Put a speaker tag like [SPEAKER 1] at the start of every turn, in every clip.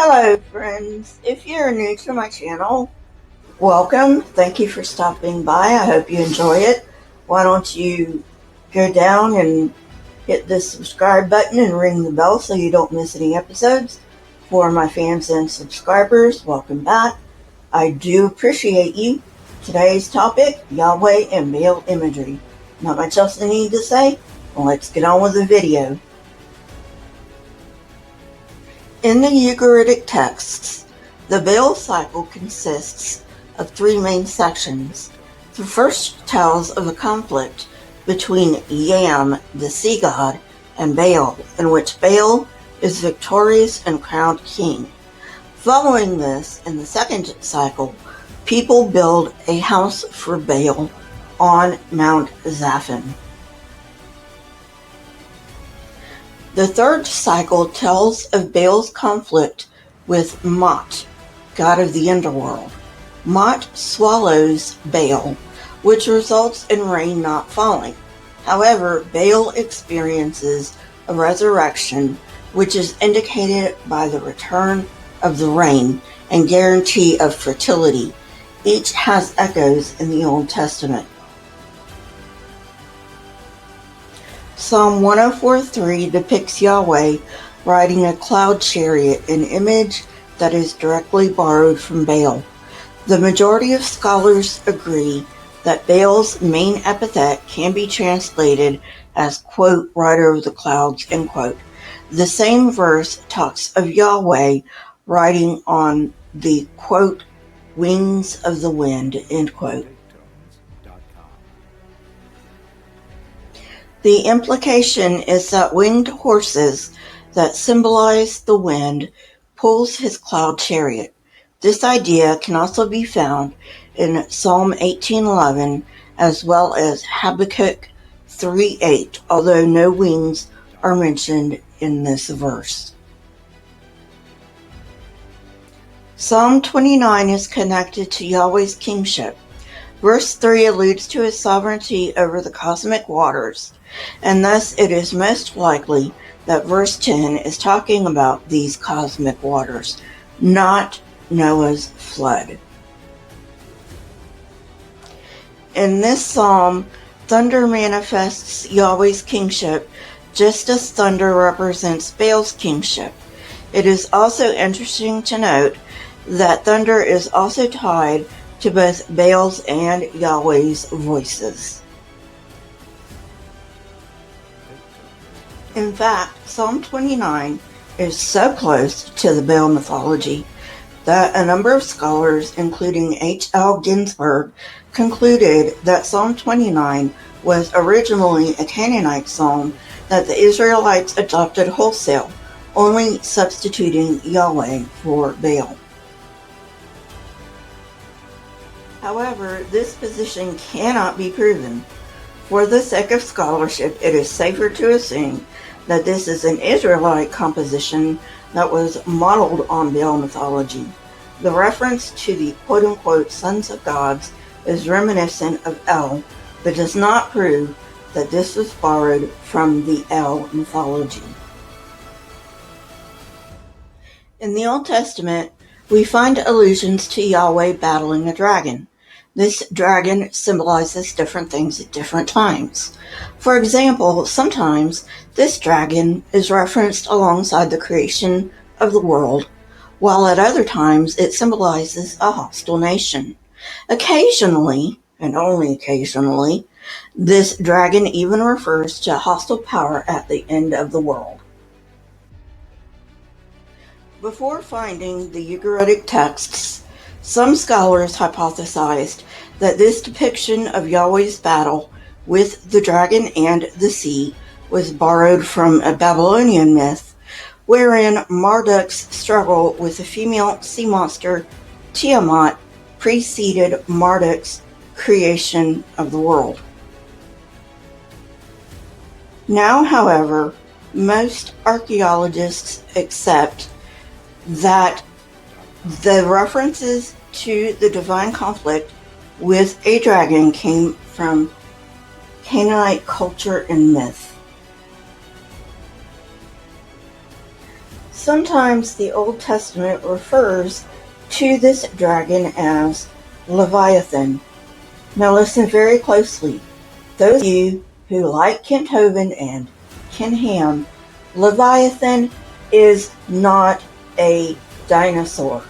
[SPEAKER 1] Hello friends, if you're new to my channel, welcome. Thank you for stopping by. I hope you enjoy it. Why don't you go down and hit the subscribe button and ring the bell so you don't miss any episodes. For my fans and subscribers, welcome back. I do appreciate you. Today's topic, Yahweh and Baal Imagery. Not much else I need to say. Well, let's get on with the video. In the Ugaritic texts, the Baal cycle consists of three main sections. The first tells of a conflict between Yam, the sea god, and Baal, in which Baal is victorious and crowned king. Following this, in the second cycle, people build a house for Baal on Mount Zaphon. The third cycle tells of Baal's conflict with Mot, god of the underworld. Mot swallows Baal, which results in rain not falling. However, Baal experiences a resurrection, which is indicated by the return of the rain and guarantee of fertility. Each has echoes in the Old Testament. Psalm 104:3 depicts Yahweh riding a cloud chariot, an image that is directly borrowed from Baal. The majority of scholars agree that Baal's main epithet can be translated as, quote, rider of the clouds, end quote. The same verse talks of Yahweh riding on the, quote, wings of the wind, end quote. The implication is that winged horses that symbolize the wind pulls his cloud chariot. This idea can also be found in Psalm 18:11 as well as Habakkuk 3:8, although no wings are mentioned in this verse. Psalm 29 is connected to Yahweh's kingship. Verse 3 alludes to his sovereignty over the cosmic waters, and thus it is most likely that verse 10 is talking about these cosmic waters, not Noah's flood. In this psalm, thunder manifests Yahweh's kingship just as thunder represents Baal's kingship. It is also interesting to note that thunder is also tied to both Baal's and Yahweh's voices. In fact, Psalm 29 is so close to the Baal mythology that a number of scholars, including H.L. Ginsberg, concluded that Psalm 29 was originally a Canaanite psalm that the Israelites adopted wholesale, only substituting Yahweh for Baal. However, this position cannot be proven. For the sake of scholarship, it is safer to assume that this is an Israelite composition that was modeled on Baal mythology. The reference to the quote-unquote sons of gods is reminiscent of El, but does not prove that this was borrowed from the El mythology. In the Old Testament, we find allusions to Yahweh battling a dragon. This dragon symbolizes different things at different times. For example, sometimes this dragon is referenced alongside the creation of the world, while at other times it symbolizes a hostile nation. Occasionally, and only occasionally, this dragon even refers to a hostile power at the end of the world. Before finding the Ugaritic texts, some scholars hypothesized that this depiction of Yahweh's battle with the dragon and the sea was borrowed from a Babylonian myth, wherein Marduk's struggle with the female sea monster Tiamat preceded Marduk's creation of the world. Now, however, most archaeologists accept that the references to the divine conflict with a dragon came from Canaanite culture and myth. Sometimes the Old Testament refers to this dragon as Leviathan. Now listen very closely. Those of you who like Kent Hovind and Ken Ham, Leviathan is not a dinosaur.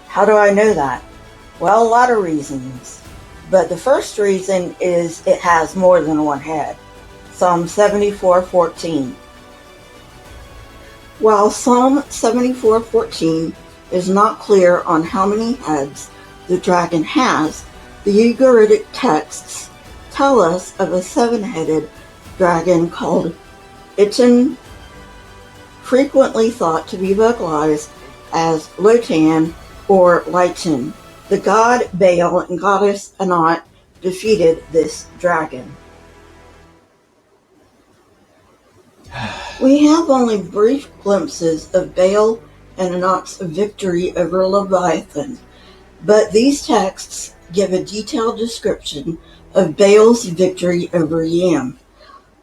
[SPEAKER 1] How do I know that? Well, a lot of reasons. But the first reason is it has more than one head. Psalm 74:14. While Psalm 74:14 is not clear on how many heads the dragon has, the Ugaritic texts tell us of a seven-headed dragon called Itin, frequently thought to be vocalized as Lotan or Lighten. The god Baal and goddess Anat defeated this dragon. We have only brief glimpses of Baal and Anat's victory over Leviathan, but these texts give a detailed description of Baal's victory over Yam.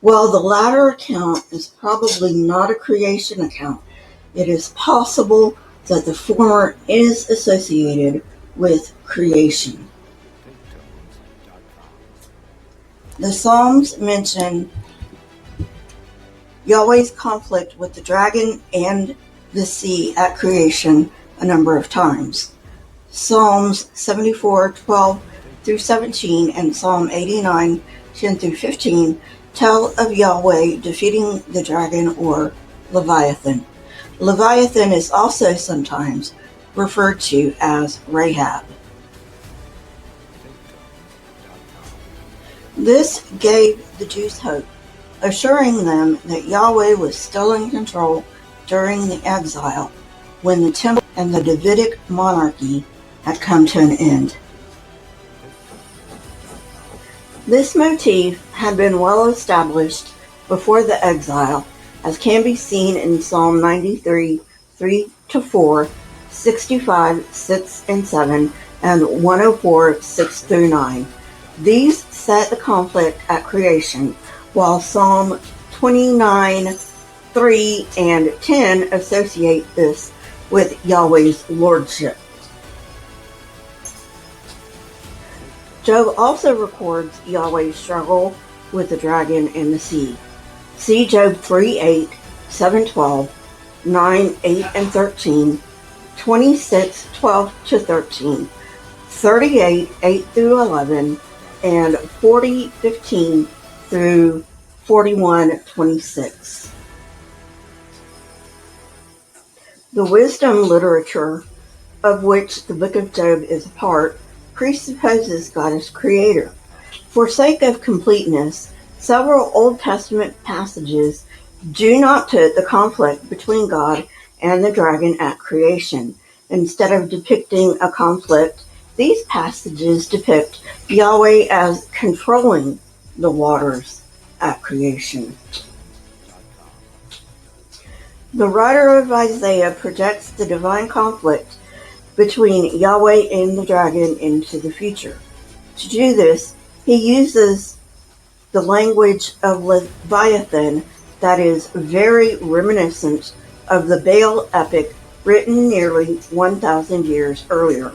[SPEAKER 1] While the latter account is probably not a creation account, it is possible that the former is associated with creation. The Psalms mention Yahweh's conflict with the dragon and the sea at creation a number of times. Psalms 74:12 through 17 and Psalm 89:10 through 15 tell of Yahweh defeating the dragon or Leviathan. Leviathan is also sometimes referred to as Rahab. This gave the Jews hope, assuring them that Yahweh was still in control during the exile, when the temple and the Davidic monarchy had come to an end. This motif had been well established before the exile, as can be seen in Psalm 93, 3-4, 65, 6 and 7, and 104, 6 through 9. These set the conflict at creation, while Psalm 29, 3 and 10 associate this with Yahweh's lordship. Job also records Yahweh's struggle with the dragon and the sea. See Job 3:8, 7:12, 9:8 and 13, 26:12-13, 38, 8 through 11, and 40:15 through 41:26. The wisdom literature, of which the book of Job is a part, presupposes God as creator. For sake of completeness, several Old Testament passages do not put the conflict between God and the dragon at creation. Instead of depicting a conflict, these passages depict Yahweh as controlling the waters at creation. The writer of Isaiah projects the divine conflict between Yahweh and the dragon into the future. To do this, he uses the language of Leviathan that is very reminiscent of the Baal epic written nearly 1,000 years earlier.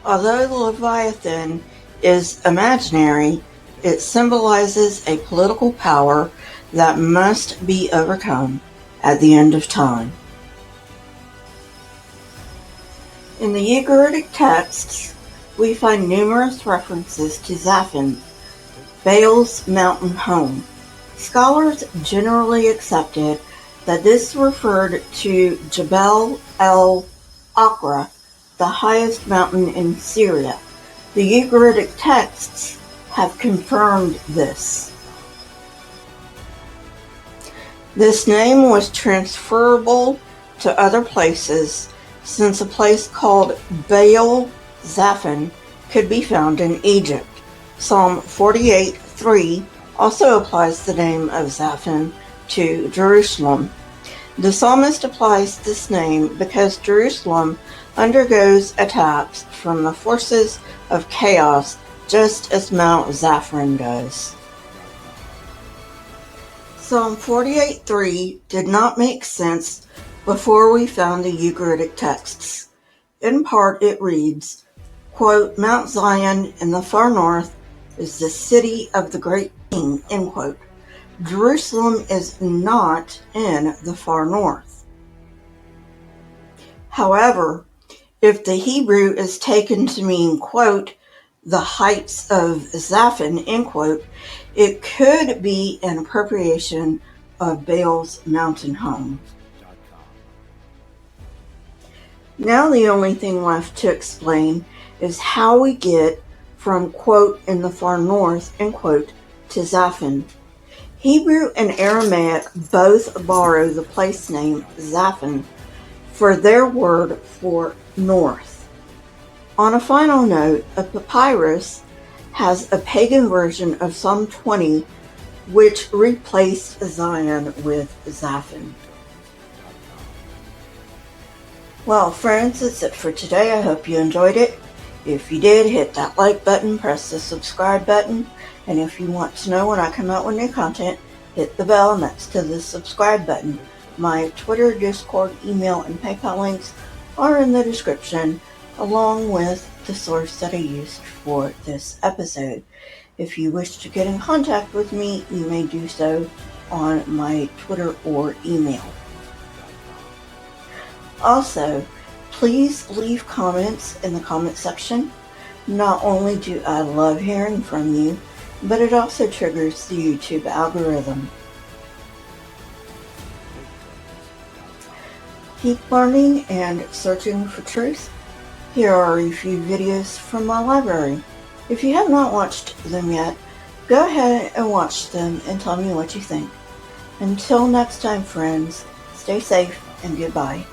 [SPEAKER 1] Although the Leviathan is imaginary, it symbolizes a political power that must be overcome at the end of time. In the Ugaritic texts, we find numerous references to Zaphon, Baal's mountain home. Scholars generally accepted that this referred to Jebel el-Akra, the highest mountain in Syria. The Ugaritic texts have confirmed this. This name was transferable to other places, since a place called Baal Zaphon could be found in Egypt. Psalm 48:3 also applies the name of Zaphon to Jerusalem. The psalmist applies this name because Jerusalem undergoes attacks from the forces of chaos just as Mount Zaphon does. Psalm 48:3 did not make sense before we found the Ugaritic texts. In part, it reads, quote, Mount Zion in the far north is the city of the great king, end quote. Jerusalem is not in the far north. However, if the Hebrew is taken to mean, quote, the heights of Zaphon, end quote, it could be an appropriation of Baal's mountain home. Now the only thing left to explain is how we get from, quote, in the far north, end quote, to Zaphon. Hebrew and Aramaic both borrow the place name Zaphon for their word for north. On a final note, a papyrus has a pagan version of Psalm 20 which replaced Zion with Zaphon. Well, friends, that's it for today. I hope you enjoyed it. If you did, hit that like button, press the subscribe button, and if you want to know when I come out with new content, hit the bell next to the subscribe button. My Twitter, Discord, email, and PayPal links are in the description, along with the source that I used for this episode. If you wish to get in contact with me, you may do so on my Twitter or email. Also, please leave comments in the comment section. Not only do I love hearing from you, but it also triggers the YouTube algorithm. Keep learning and searching for truth. Here are a few videos from my library. If you have not watched them yet, go ahead and watch them and tell me what you think. Until next time, friends, stay safe and goodbye.